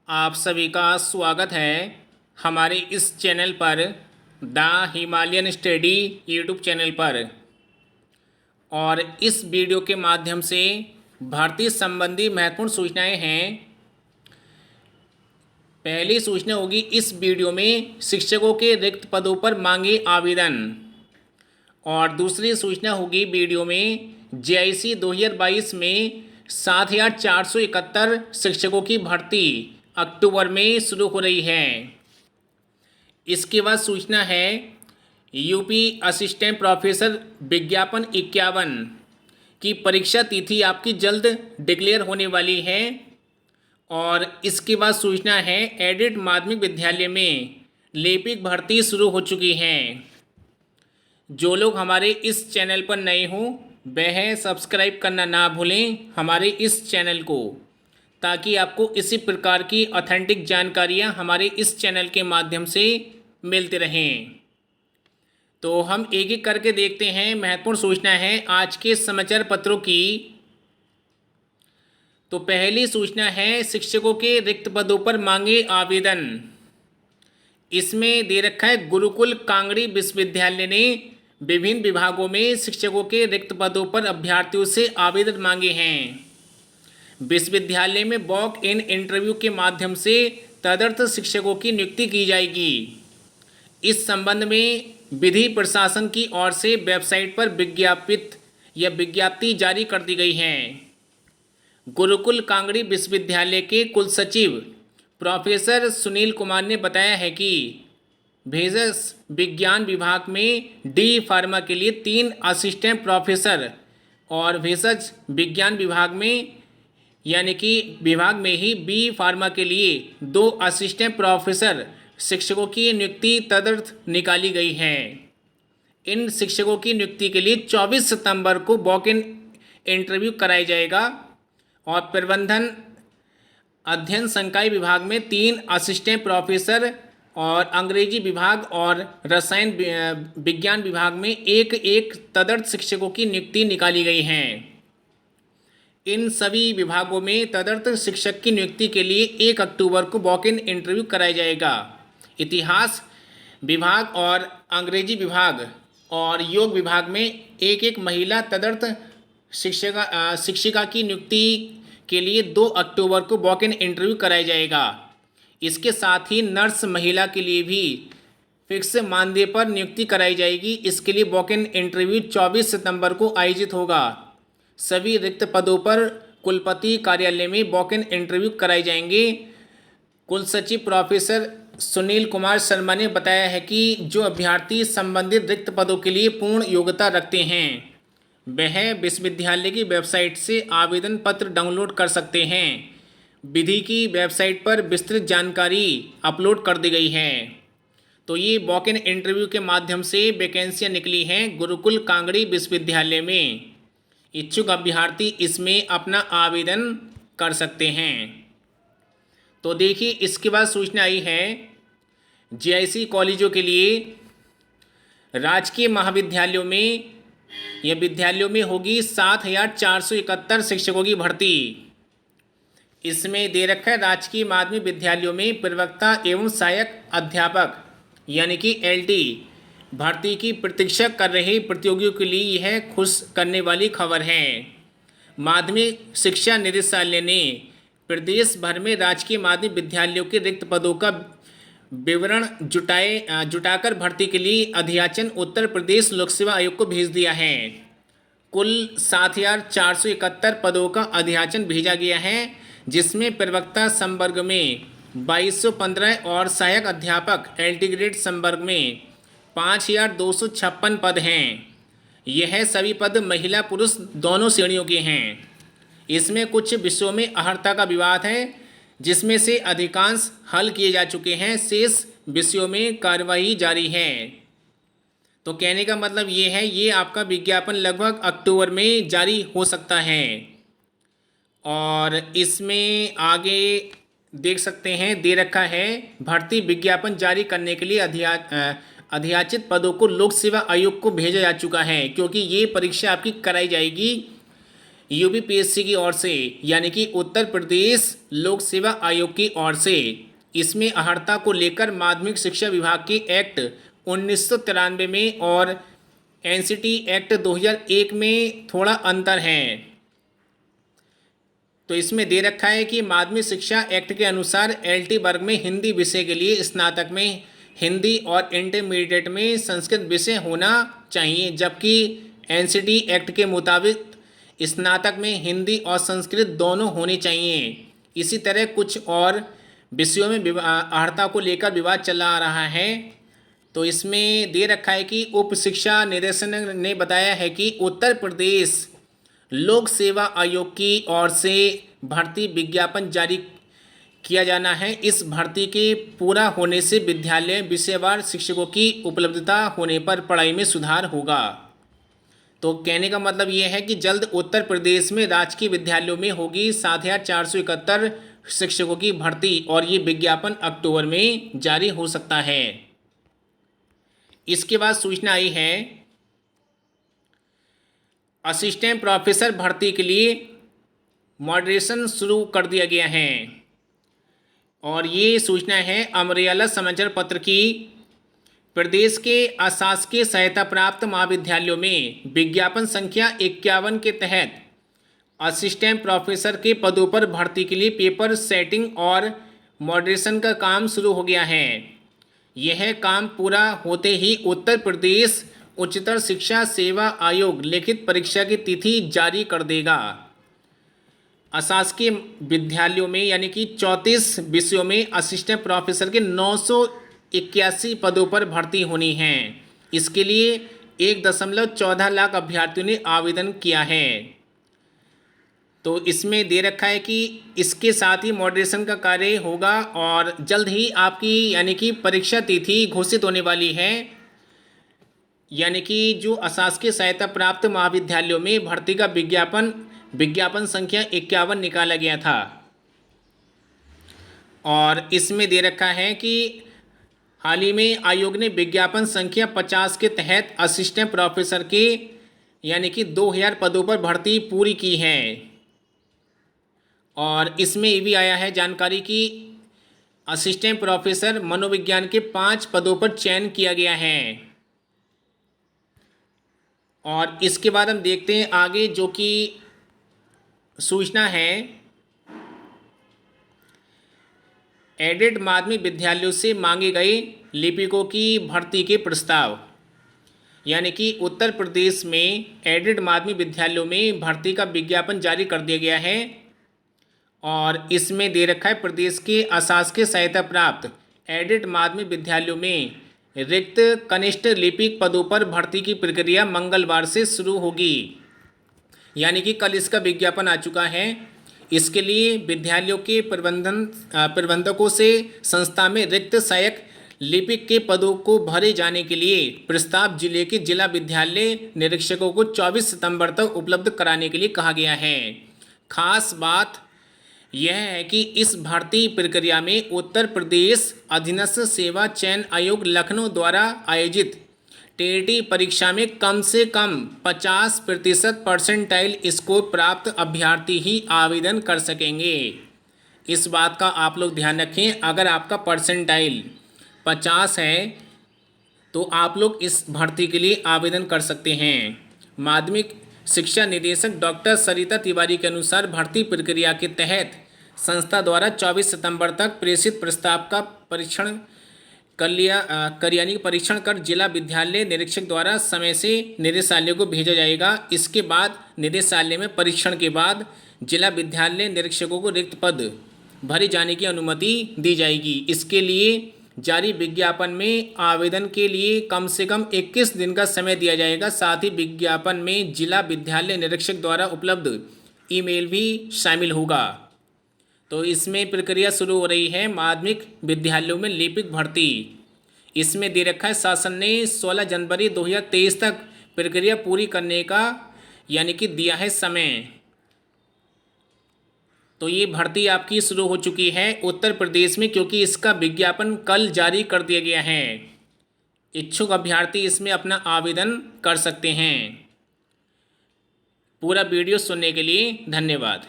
आप सभी का स्वागत है हमारे इस चैनल पर, the Himalayan study YouTube channel पर। और इस वीडियो के माध्यम से भर्ती संबंधी महत्वपूर्ण सूचनाएं हैं। पहली सूचना होगी, इस वीडियो में शिक्षकों के रिक्त पदों पर मांगे आवेदन। और दूसरी सूचना होगी, वीडियो में जेआईसी 2022 में 7,471 शिक्षकों की भर्ती अक्टूबर में शुरू हो रही है। इसके बाद सूचना है, यूपी असिस्टेंट प्रोफेसर विज्ञापन 51 की परीक्षा तिथि आपकी जल्द डिक्लेयर होने वाली है। और इसके बाद सूचना है, एडेड माध्यमिक विद्यालय में लिपिक भर्ती शुरू हो चुकी है। जो लोग हमारे इस चैनल पर नए हों वह सब्सक्राइब करना ना भूलें हमारे इस चैनल को, ताकि आपको इसी प्रकार की ऑथेंटिक जानकारियाँ हमारे इस चैनल के माध्यम से मिलते रहें। तो हम एक एक करके देखते हैं। महत्वपूर्ण सूचना है आज के समाचार पत्रों की। तो पहली सूचना है, शिक्षकों के रिक्त पदों पर मांगे आवेदन। इसमें दे रखा है, गुरुकुल कांगड़ी विश्वविद्यालय ने विभिन्न विभागों में शिक्षकों के रिक्त पदों पर अभ्यर्थियों से आवेदन मांगे हैं। विश्वविद्यालय में वॉक इन इंटरव्यू के माध्यम से तदर्थ शिक्षकों की नियुक्ति की जाएगी। इस संबंध में विधि प्रशासन की ओर से वेबसाइट पर विज्ञप्ति जारी कर दी गई है। गुरुकुल कांगड़ी विश्वविद्यालय के कुलसचिव प्रोफेसर सुनील कुमार ने बताया है कि भेषज विज्ञान विभाग में डी फार्मा के लिए 3 असिस्टेंट प्रोफेसर और भेषज विज्ञान विभाग में यानी कि विभाग में ही बी फार्मा के लिए 2 असिस्टेंट प्रोफेसर शिक्षकों की नियुक्ति तदर्थ निकाली गई है। इन शिक्षकों की नियुक्ति के लिए 24 सितंबर को वॉक इन इंटरव्यू कराया जाएगा। और प्रबंधन अध्ययन संकाय विभाग में 3 असिस्टेंट प्रोफेसर और अंग्रेजी विभाग और रसायन विज्ञान विभाग में एक तदर्थ शिक्षकों की नियुक्ति निकाली गई है। इन सभी विभागों में तदर्थ शिक्षक की नियुक्ति के लिए 1 अक्टूबर को वॉक इन इंटरव्यू कराया जाएगा। इतिहास विभाग और अंग्रेजी विभाग और योग विभाग में एक महिला तदर्थ शिक्षिका की नियुक्ति के लिए 2 अक्टूबर को वॉक इन इंटरव्यू कराया जाएगा। इसके साथ ही नर्स महिला के लिए भी फिक्स मानदेय पर नियुक्ति कराई जाएगी। इसके लिए वॉक इन इंटरव्यू 24 सितंबर को आयोजित होगा। सभी रिक्त पदों पर कुलपति कार्यालय में वॉक इन इंटरव्यू कराए जाएंगे। कुलसचिव प्रोफेसर सुनील कुमार शर्मा ने बताया है कि जो अभ्यर्थी संबंधित रिक्त पदों के लिए पूर्ण योग्यता रखते हैं वह विश्वविद्यालय की वेबसाइट से आवेदन पत्र डाउनलोड कर सकते हैं। विधि की वेबसाइट पर विस्तृत जानकारी अपलोड कर दी गई है। तो ये वॉक इन इंटरव्यू के माध्यम से वैकेंसियाँ निकली हैं गुरुकुल कांगड़ी विश्वविद्यालय में। इच्छुक अभ्यर्थी इसमें अपना आवेदन कर सकते हैं। तो देखिए, इसके बाद सूचना आई है, जेआईसी कॉलेजों के लिए राजकीय महाविद्यालयों में या विद्यालयों में होगी 7,471 शिक्षकों की भर्ती। इसमें दे रखा है, राजकीय माध्यमिक विद्यालयों में प्रवक्ता एवं सहायक अध्यापक यानी कि एलटी भर्ती की प्रतीक्षा कर रहे प्रतियोगियों के लिए यह खुश करने वाली खबर है। माध्यमिक शिक्षा निदेशालय ने प्रदेश भर में राजकीय माध्यमिक विद्यालयों के रिक्त पदों का विवरण जुटाकर भर्ती के लिए अधियाचन उत्तर प्रदेश लोक सेवा आयोग को भेज दिया है। कुल 7,471 पदों का अधियाचन भेजा गया है, जिसमें प्रवक्ता संवर्ग में 2215 और सहायक अध्यापक एलटी ग्रेड संवर्ग में 5,256 पद हैं। यह सभी पद महिला पुरुष दोनों श्रेणियों के हैं। इसमें कुछ विषयों में अहर्ता का विवाद है, जिसमें से अधिकांश हल किए जा चुके हैं। शेष विषयों में कार्यवाही जारी है। तो कहने का मतलब ये है, ये आपका विज्ञापन लगभग अक्टूबर में जारी हो सकता है। और इसमें आगे देख सकते हैं, दे रखा है, भर्ती विज्ञापन जारी करने के लिए अधियाचित पदों को लोक सेवा आयोग को भेजा जा चुका है, क्योंकि ये परीक्षा आपकी कराई जाएगी यूपीपीएससी की ओर से, यानी कि उत्तर प्रदेश लोक सेवा आयोग की ओर से। इसमें अहर्ता को लेकर माध्यमिक शिक्षा विभाग के एक्ट 1993 में और एनसीटी एक्ट 2001 में थोड़ा अंतर है। तो इसमें दे रखा है कि माध्यमिक शिक्षा एक्ट के अनुसार एलटी वर्ग में हिंदी विषय के लिए स्नातक में हिंदी और इंटरमीडिएट में संस्कृत विषय होना चाहिए, जबकि एनसीटी एक्ट के मुताबिक स्नातक में हिंदी और संस्कृत दोनों होने चाहिए। इसी तरह कुछ और विषयों में अहर्ता को लेकर विवाद चला आ रहा है। तो इसमें दे रखा है कि उप शिक्षा निदेशालय ने बताया है कि उत्तर प्रदेश लोक सेवा आयोग की ओर से भर्ती विज्ञापन जारी किया जाना है। इस भर्ती के पूरा होने से विद्यालय विषयवार शिक्षकों की उपलब्धता होने पर पढ़ाई में सुधार होगा। तो कहने का मतलब ये है कि जल्द उत्तर प्रदेश में राजकीय विद्यालयों में होगी 7,471 शिक्षकों की भर्ती और ये विज्ञापन अक्टूबर में जारी हो सकता है। इसके बाद सूचना आई है असिस्टेंट प्रोफेसर भर्ती के लिए मॉडरेशन शुरू कर दिया गया है। और ये सूचना है अमर समाचार पत्र की। प्रदेश के अशासकीय सहायता प्राप्त महाविद्यालयों में विज्ञापन संख्या 51 के तहत असिस्टेंट प्रोफेसर के पदों पर भर्ती के लिए पेपर सेटिंग और मॉडरेशन का काम शुरू हो गया है। यह काम पूरा होते ही उत्तर प्रदेश उच्चतर शिक्षा सेवा आयोग लिखित परीक्षा की तिथि जारी कर देगा। अशासकीय विद्यालयों में यानी कि 34 विषयों में असिस्टेंट प्रोफेसर के 981 पदों पर भर्ती होनी है। इसके लिए 1.14 लाख अभ्यर्थियों ने आवेदन किया है। तो इसमें दे रखा है कि इसके साथ ही मॉडरेशन का कार्य होगा और जल्द ही आपकी यानी कि परीक्षा तिथि घोषित होने वाली है। यानी कि जो अशासकीय सहायता प्राप्त महाविद्यालयों में भर्ती का विज्ञापन संख्या 51 निकाला गया था। और इसमें दे रखा है कि हाल ही में आयोग ने विज्ञापन संख्या 50 के तहत असिस्टेंट प्रोफेसर के यानी कि 2000 पदों पर भर्ती पूरी की है। और इसमें ये भी आया है जानकारी कि असिस्टेंट प्रोफेसर मनोविज्ञान के 5 पदों पर चयन किया गया है। और इसके बाद हम देखते हैं आगे जो कि सूचना है एडेड माध्यमिक विद्यालयों से मांगे गए लिपिकों की भर्ती के प्रस्ताव। यानी कि उत्तर प्रदेश में एडेड माध्यमिक विद्यालयों में भर्ती का विज्ञापन जारी कर दिया गया है। और इसमें दे रखा है प्रदेश के अशासकीय सहायता प्राप्त एडेड माध्यमिक विद्यालयों में रिक्त कनिष्ठ लिपिक पदों पर भर्ती की प्रक्रिया मंगलवार से शुरू होगी। यानी कि कल इसका विज्ञापन आ चुका है। इसके लिए विद्यालयों के प्रबंधकों से संस्था में रिक्त सहायक लिपिक के पदों को भरे जाने के लिए प्रस्ताव जिले के जिला विद्यालय निरीक्षकों को 24 सितंबर तक उपलब्ध कराने के लिए कहा गया है। खास बात यह है कि इस भर्ती प्रक्रिया में उत्तर प्रदेश अधीनस्थ सेवा चयन आयोग लखनऊ द्वारा आयोजित टेटी परीक्षा में कम से कम 50% परसेंटाइल स्कोर प्राप्त अभ्यर्थी ही आवेदन कर सकेंगे। इस बात का आप लोग ध्यान रखें। अगर आपका परसेंटाइल 50 है तो आप लोग इस भर्ती के लिए आवेदन कर सकते हैं। माध्यमिक शिक्षा निदेशक डॉक्टर सरिता तिवारी के अनुसार भर्ती प्रक्रिया के तहत संस्था द्वारा 24 सितंबर तक प्रेषित प्रस्ताव का परीक्षण परीक्षण कर जिला विद्यालय निरीक्षक द्वारा समय से निदेशालय को भेजा जाएगा। इसके बाद निदेशालय में परीक्षण के बाद जिला विद्यालय निरीक्षकों को रिक्त पद भरे जाने की अनुमति दी जाएगी। इसके लिए जारी विज्ञापन में आवेदन के लिए कम से कम 21 दिन का समय दिया जाएगा। साथ ही विज्ञापन में जिला विद्यालय निरीक्षक द्वारा उपलब्ध ईमेल भी शामिल होगा। तो इसमें प्रक्रिया शुरू हो रही है माध्यमिक विद्यालयों में लिपिक भर्ती। इसमें दे रखा है शासन ने 16 जनवरी 2023 तक प्रक्रिया पूरी करने का यानी कि दिया है समय। तो ये भर्ती आपकी शुरू हो चुकी है उत्तर प्रदेश में, क्योंकि इसका विज्ञापन कल जारी कर दिया गया है। इच्छुक अभ्यर्थी इसमें अपना आवेदन कर सकते हैं। पूरा वीडियो सुनने के लिए धन्यवाद।